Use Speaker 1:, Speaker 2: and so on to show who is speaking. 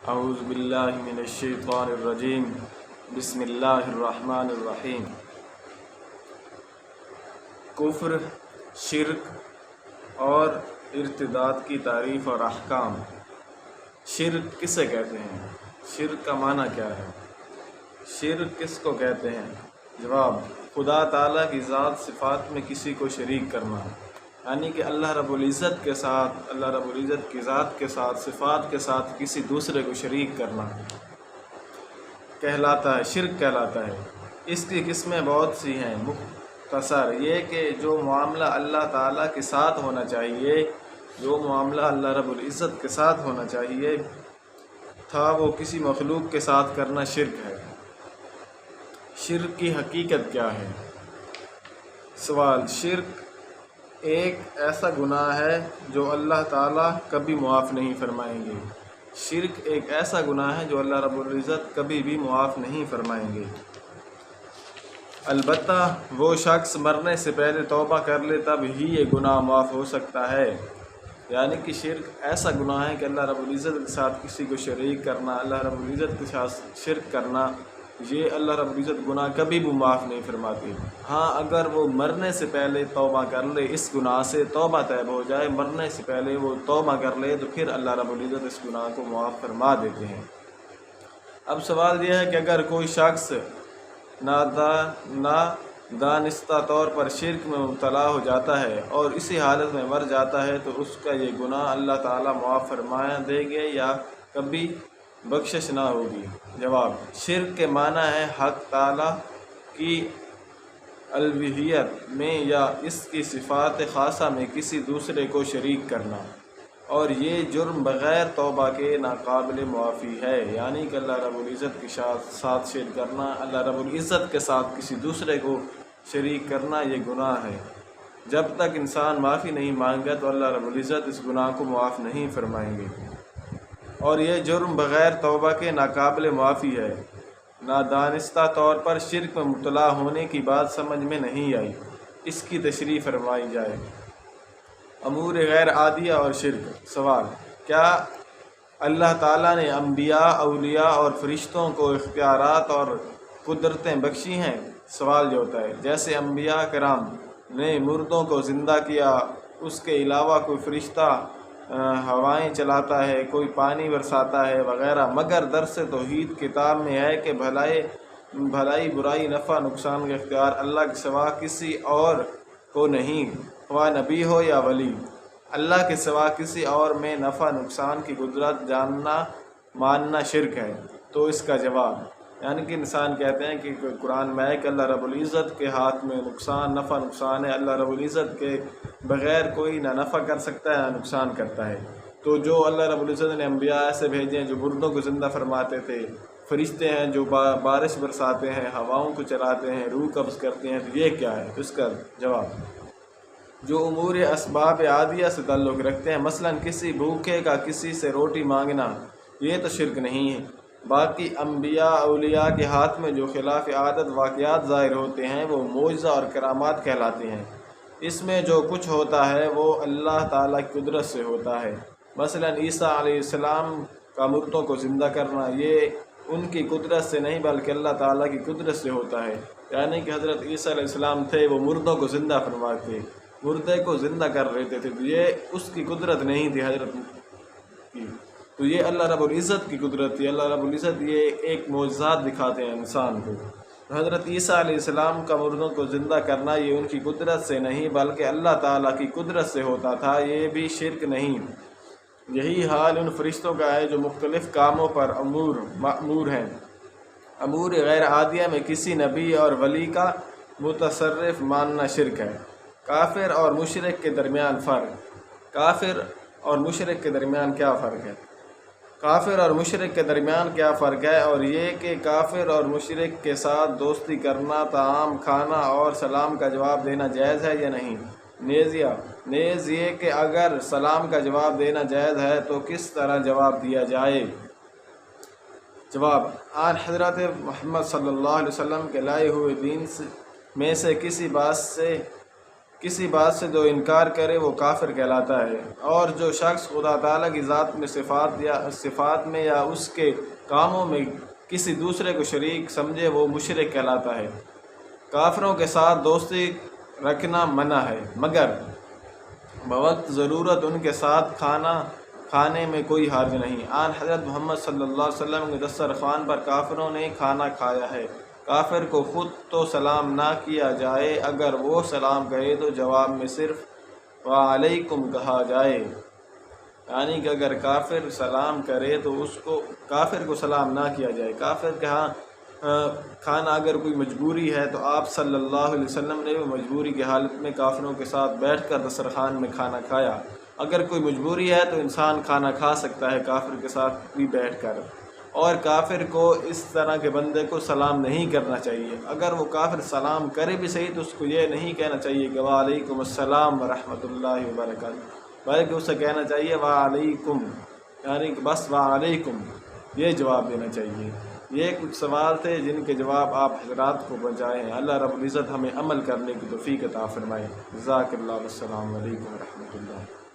Speaker 1: اعوذ باللہ من الشیطان الرجیم بسم اللہ الرحمن الرحیم۔ کفر، شرک اور ارتداد کی تعریف اور احکام۔ شرک کسے کہتے ہیں؟ شرک کا معنی کیا ہے؟ شرک کس کو کہتے ہیں؟ جواب: خدا تعالیٰ کی ذات صفات میں کسی کو شریک کرنا، یعنی کہ اللہ رب العزت کے ساتھ، اللہ رب العزت کی ذات کے ساتھ، صفات کے ساتھ کسی دوسرے کو شریک کرنا کہلاتا ہے، شرک کہلاتا ہے۔ اس کی قسمیں بہت سی ہیں۔ مختصر یہ کہ جو معاملہ اللہ تعالیٰ کے ساتھ ہونا چاہیے، جو معاملہ اللہ رب العزت کے ساتھ ہونا چاہیے تھا، وہ کسی مخلوق کے ساتھ کرنا شرک ہے۔ شرک کی حقیقت کیا ہے؟ سوال: شرک ایک ایسا گناہ ہے جو اللہ تعالیٰ کبھی معاف نہیں فرمائیں گے۔ شرک ایک ایسا گناہ ہے جو اللہ رب العزت کبھی بھی معاف نہیں فرمائیں گے۔ البتہ وہ شخص مرنے سے پہلے توبہ کر لے تب ہی یہ گناہ معاف ہو سکتا ہے۔ یعنی کہ شرک ایسا گناہ ہے کہ اللہ رب العزت کے ساتھ کسی کو شریک کرنا، اللہ رب العزت کے ساتھ شرک کرنا، یہ اللہ رب العزت گناہ کبھی بھی معاف نہیں فرماتی۔ ہاں، اگر وہ مرنے سے پہلے توبہ کر لے، اس گناہ سے توبہ طیب ہو جائے، مرنے سے پہلے وہ توبہ کر لے، تو پھر اللہ رب العزت اس گناہ کو معاف فرما دیتے ہیں۔ اب سوال یہ ہے کہ اگر کوئی شخص نادانستہ طور پر شرک میں مبتلا ہو جاتا ہے اور اسی حالت میں مر جاتا ہے، تو اس کا یہ گناہ اللہ تعالیٰ معاف فرما دیں گے یا کبھی بخشش نہ ہوگی؟ جواب: شرک کے معنی ہے حق تعالیٰ کی الوہیت میں یا اس کی صفات خاصہ میں کسی دوسرے کو شریک کرنا، اور یہ جرم بغیر توبہ کے ناقابل معافی ہے۔ یعنی کہ اللہ رب العزت کے ساتھ شرک کرنا، اللہ رب العزت کے ساتھ کسی دوسرے کو شریک کرنا، یہ گناہ ہے۔ جب تک انسان معافی نہیں مانگے تو اللہ رب العزت اس گناہ کو معاف نہیں فرمائیں گے، اور یہ جرم بغیر توبہ کے ناقابل معافی ہے۔ نادانستہ طور پر شرک میں مبتلا ہونے کی بات سمجھ میں نہیں آئی، اس کی تشریح فرمائی جائے۔ امور غیر عادیہ اور شرک۔ سوال: کیا اللہ تعالیٰ نے انبیاء، اولیاء اور فرشتوں کو اختیارات اور قدرتیں بخشی ہیں؟ سوال یہ ہوتا ہے جیسے انبیاء کرام نے مردوں کو زندہ کیا، اس کے علاوہ کوئی فرشتہ ہوائیں چلاتا ہے، کوئی پانی برساتا ہے وغیرہ، مگر درس توحید کتاب میں ہے کہ بھلائی برائی، نفع نقصان کا اختیار اللہ کے سوا کسی اور کو نہیں، خواہ نبی ہو یا ولی۔ اللہ کے سوا کسی اور میں نفع نقصان کی قدرت جاننا ماننا شرک ہے۔ تو اس کا جواب، یعنی کہ انسان کہتے ہیں کہ قرآن میں ہے کہ اللہ رب العزت کے ہاتھ میں نفع نقصان ہے، اللہ رب العزت کے بغیر کوئی نہ نفع کر سکتا ہے نہ نقصان کرتا ہے۔ تو جو اللہ رب العزت نے انبیاء ایسے بھیجے ہیں جو مردوں کو زندہ فرماتے تھے، فرشتے ہیں جو بارش برساتے ہیں، ہواؤں کو چلاتے ہیں، روح قبض کرتے ہیں، تو یہ کیا ہے؟ تو اس کا جواب، جو امور اسباب عادیہ سے تعلق رکھتے ہیں، مثلا کسی بھوکے کا کسی سے روٹی مانگنا، یہ تو شرک نہیں ہے۔ باقی انبیاء اولیاء کے ہاتھ میں جو خلاف عادت واقعات ظاہر ہوتے ہیں، وہ معجزہ اور کرامات کہلاتے ہیں۔ اس میں جو کچھ ہوتا ہے وہ اللہ تعالیٰ کی قدرت سے ہوتا ہے۔ مثلا عیسیٰ علیہ السلام کا مردوں کو زندہ کرنا، یہ ان کی قدرت سے نہیں بلکہ اللہ تعالیٰ کی قدرت سے ہوتا ہے۔ یعنی کہ حضرت عیسیٰ علیہ السلام تھے، وہ مردوں کو زندہ فرماتے، مردے کو زندہ کر لیتے تھے، تو یہ اس کی قدرت نہیں تھی حضرت کی، تو یہ اللہ رب العزت کی قدرت تھی۔ اللہ رب العزت یہ ایک معجزات دکھاتے ہیں انسان کو۔ حضرت عیسیٰ علیہ السلام کا مردوں کو زندہ کرنا یہ ان کی قدرت سے نہیں بلکہ اللہ تعالیٰ کی قدرت سے ہوتا تھا، یہ بھی شرک نہیں۔ یہی حال ان فرشتوں کا ہے جو مختلف کاموں پر مأمور ہیں۔ امور غیر عادیہ میں کسی نبی اور ولی کا متصرف ماننا شرک ہے۔ کافر اور مشرک کے درمیان فرق۔ کافر اور مشرک کے درمیان کیا فرق ہے؟ کافر اور مشرک کے درمیان کیا فرق ہے؟ اور یہ کہ کافر اور مشرک کے ساتھ دوستی کرنا، طعام کھانا اور سلام کا جواب دینا جائز ہے یا نہیں؟ نیز یہ کہ اگر سلام کا جواب دینا جائز ہے تو کس طرح جواب دیا جائے؟ جواب: آن حضرت محمد صلی اللہ علیہ وسلم کے لائے ہوئے دین میں سے کسی بات سے کسی بات سے جو انکار کرے وہ کافر کہلاتا ہے، اور جو شخص خدا تعالیٰ کی ذات میں صفات میں یا اس کے کاموں میں کسی دوسرے کو شریک سمجھے وہ مشرک کہلاتا ہے۔ کافروں کے ساتھ دوستی رکھنا منع ہے، مگر بوقت ضرورت ان کے ساتھ کھانے میں کوئی حرج نہیں۔ آن حضرت محمد صلی اللہ علیہ وسلم کے دسترخوان پر کافروں نے کھانا کھایا ہے۔ کافر کو خود تو سلام نہ کیا جائے، اگر وہ سلام کرے تو جواب میں صرف وعلیکم کہا جائے، یعنی کہ اگر کافر سلام کرے تو کافر کو سلام نہ کیا جائے۔ کافر کے ہاں کھانا اگر کوئی مجبوری ہے تو آپ صلی اللہ علیہ وسلم نے بھی مجبوری کی حالت میں کافروں کے ساتھ بیٹھ کر دسترخوان میں کھانا کھایا۔ اگر کوئی مجبوری ہے تو انسان کھانا کھا سکتا ہے کافر کے ساتھ بھی بیٹھ کر، اور کافر کو اس طرح کے بندے کو سلام نہیں کرنا چاہیے۔ اگر وہ کافر سلام کرے بھی صحیح تو اس کو یہ نہیں کہنا چاہیے کہ وعلیکم السلام ورحمۃ اللہ وبرکاتہ، بلکہ اسے کہنا چاہیے وعلیکم، یعنی کہ بس وعلیکم، یہ جواب دینا چاہیے۔ یہ کچھ سوال تھے جن کے جواب آپ حضرات کو پہنچائے ہیں۔ اللہ رب العزت ہمیں عمل کرنے کی توفیق عطا فرمائے۔ جزاک اللہ، السلام علیکم ورحمۃ اللہ۔